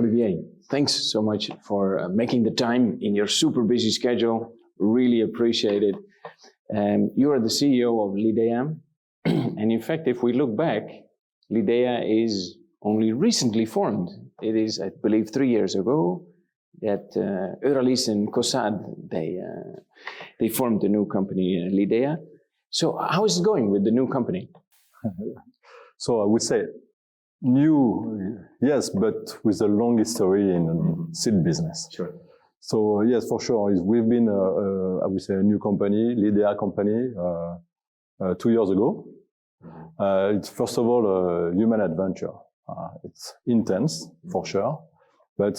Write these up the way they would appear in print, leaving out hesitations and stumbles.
Olivier, thanks so much for making the time in your super busy schedule. Really appreciate it. You are the CEO of Lidea. And in fact, if we look back, Lidea is only recently formed. It is, I believe, 3 years ago that Euroseeds and COSAD, they formed the new company, Lidea. So how is it going with the new company? So I would say new, yes, but with a long history in seed business. Sure. So yes, for sure, we've been, I would say, a new company, Lidea company, 2 years ago. It's first of all a human adventure. It's intense, for sure, but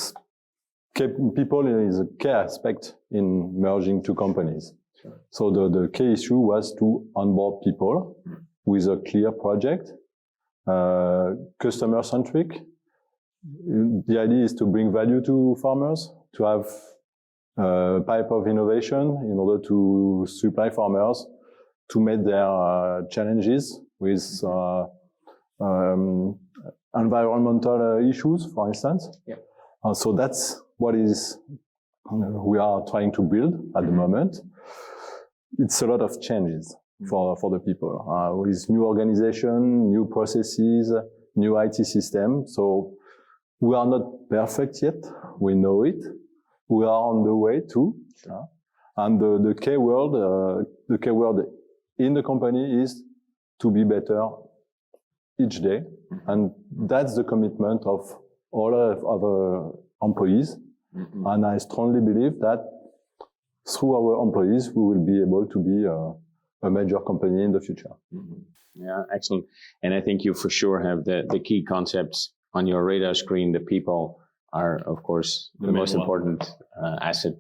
people is a key aspect in merging two companies. Sure. So the key issue was to onboard people with a clear project, customer-centric. The idea is to bring value to farmers, to have a pipe of innovation in order to supply farmers to meet their challenges with environmental issues, for instance. Yeah. So that's what is we are trying to build at the moment. It's a lot of changes for the people, with new organization, new processes, new IT system. So we are not perfect yet. We know it. We are on the way to. And the key word in the company is to be better each day. And that's the commitment of all of our employees. And I strongly believe that through our employees, we will be able to be a major company in the future. Yeah, excellent. And I think you for sure have the key concepts on your radar screen. The people are, of course, the most important asset.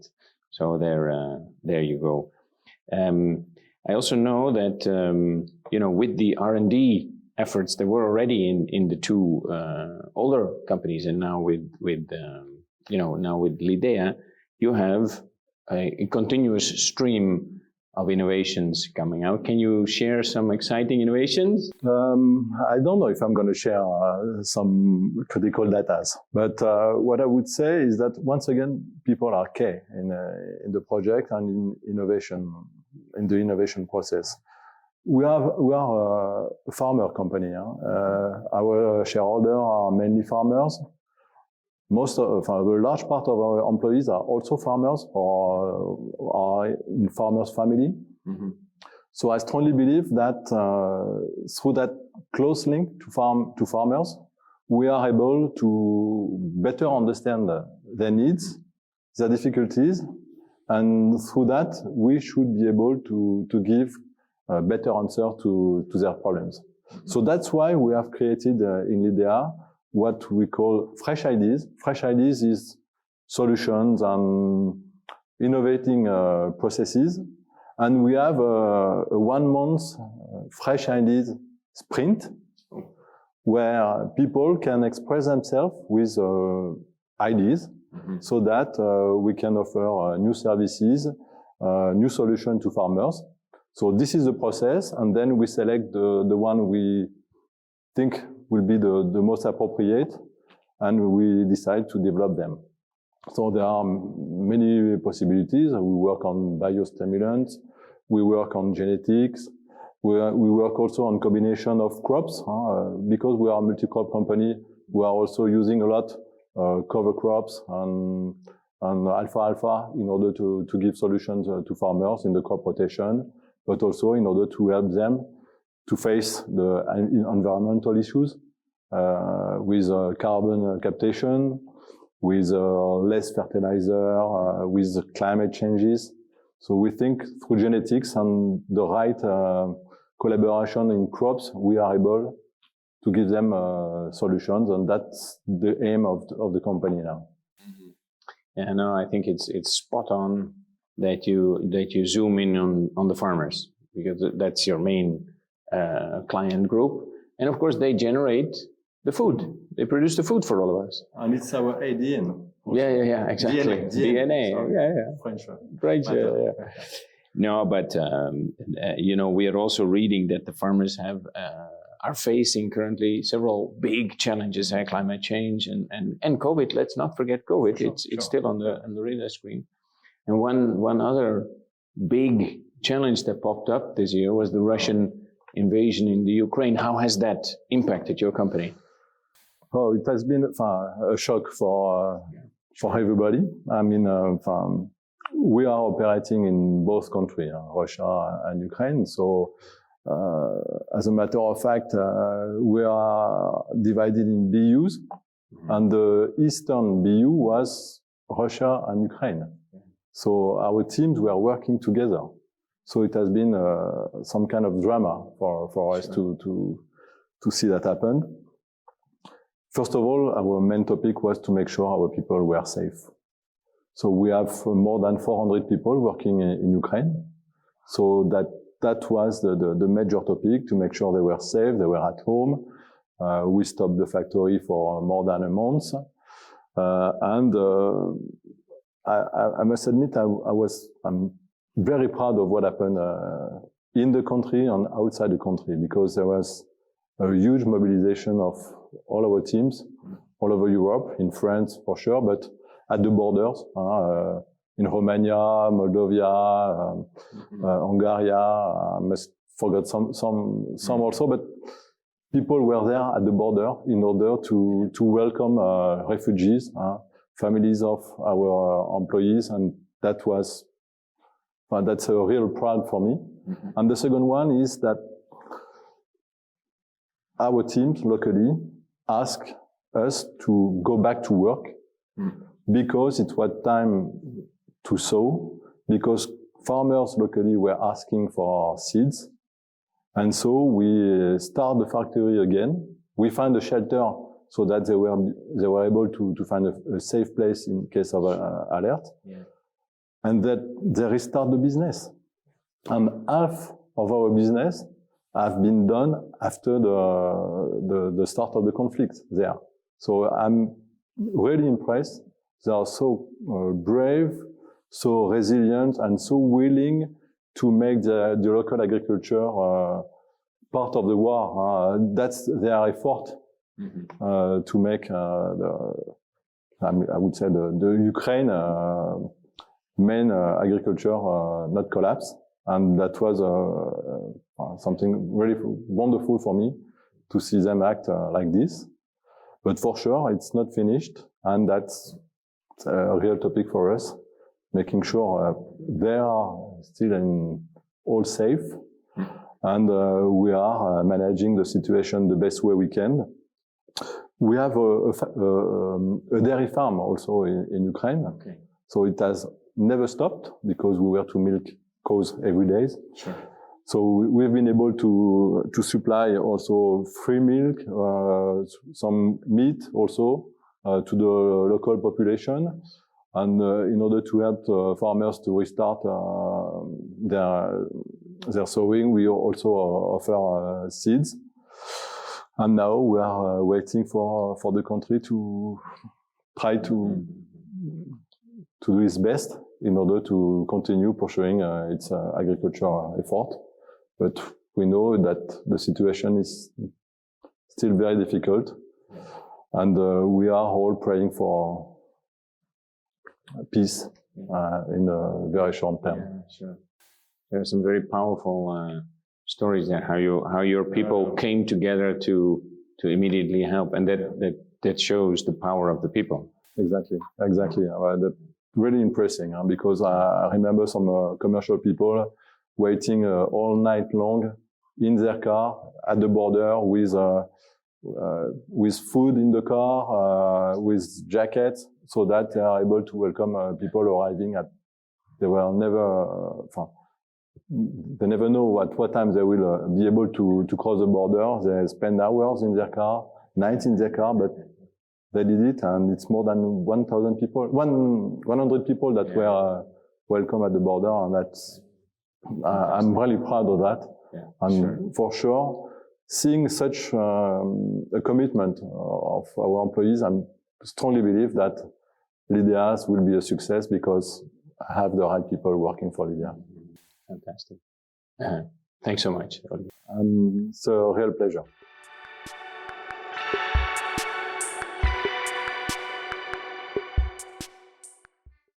So there you go. I also know that with the R&D efforts that were already in the two older companies, and now with Lidea, you have a continuous stream of innovations coming out. Can you share some exciting innovations? I don't know if I'm going to share some critical data, but what I would say is that once again, people are key in the project and in innovation, in the innovation process. We are a farmer company. Our shareholders are mainly farmers. A large part of our employees are also farmers or are in farmers' family. So I strongly believe that through that close link to farmers, we are able to better understand their needs, their difficulties, and through that we should be able to give a better answer to their problems. So that's why we have created in Lidea what we call fresh ideas. Fresh ideas is solutions and innovating processes. And we have a 1 month fresh ideas sprint where people can express themselves with ideas so that we can offer new services, new solutions to farmers. So this is the process, and then we select the one we think will be the most appropriate, and we decide to develop them. So there are many possibilities. We work on biostimulants, we work on genetics, we work also on combination of crops, because we are a multi-crop company. We are also using a lot cover crops and alfalfa in order to give solutions to farmers in the crop rotation, but also in order to help them to face the environmental issues with carbon captation, with less fertilizer, with climate changes. So we think through genetics and the right collaboration in crops, we are able to give them solutions, and that's the aim of the company now. Yeah, no, I think it's spot on that you zoom in on the farmers, because that's your main client group, and of course they generate the food. They produce the food for all of us. And it's our ADN. Also. Yeah, exactly. DNA. Sorry. Yeah. French. Yeah. No, but we are also reading that the farmers have are facing currently several big challenges, climate change and COVID. Let's not forget COVID. Sure, it's still on the radar screen. And one other big challenge that popped up this year was the Russian invasion in the Ukraine. How has that impacted your company? Oh, it has been a shock for everybody. I mean, we are operating in both countries, Russia and Ukraine. So, as a matter of fact, we are divided in BUs, and the Eastern BU was Russia and Ukraine. So our teams were working together. So it has been some kind of drama for us to see that happen. First of all, our main topic was to make sure our people were safe. So we have more than 400 people working in Ukraine. So that was the major topic, to make sure they were safe, they were at home. We stopped the factory for more than a month. I must admit, I'm very proud of what happened in the country and outside the country, because there was a huge mobilization of all our teams all over Europe, in France for sure, but at the borders, in Romania, Moldova, Hungary, I must forget some also, but people were there at the border in order to welcome refugees, families of our employees, and that's a real pride for me. Mm-hmm. And the second one is that our teams locally ask us to go back to work because it was time to sow, because farmers locally were asking for seeds. And so we start the factory again. We find a shelter so that they were able to find a safe place in case of alert. Yeah. And that they restart the business. And half of our business have been done after the start of the conflict there. So I'm really impressed. They are so brave, so resilient, and so willing to make the local agriculture part of the war. That's their effort to make I would say the Ukraine main agriculture not collapse. And that was something really wonderful for me to see them act like this. But for sure, it's not finished, and that's a real topic for us, making sure they are still all safe, and we are managing the situation the best way we can. We have a dairy farm also in Ukraine, okay. So it has never stopped because we were to milk cows every day. Sure. So we've been able to supply also free milk, some meat also to the local population, and in order to help farmers to restart their sowing, we also offer seeds. And now we are waiting for the country to try to do its best in order to continue pursuing its agricultural effort. But we know that the situation is still very difficult, and we are all praying for peace in a very short term. Yeah, sure. There are some very powerful stories there, how your people came together to immediately help, and that shows the power of the people. Exactly. That's really impressive, because I remember some commercial people waiting all night long in their car at the border with food in the car, with jackets, so that they are able to welcome people arriving they never know at what time they will be able to cross the border. They spend hours in their car, nights in their car, but they did it, and it's more than 1,000 people, 100 people that were welcome at the border, and that's I'm really proud of that. Yeah, and for sure, seeing such a commitment of our employees, I strongly believe that Lidea will be a success because I have the right people working for Lidea. Fantastic. Thanks so much. It's a real pleasure.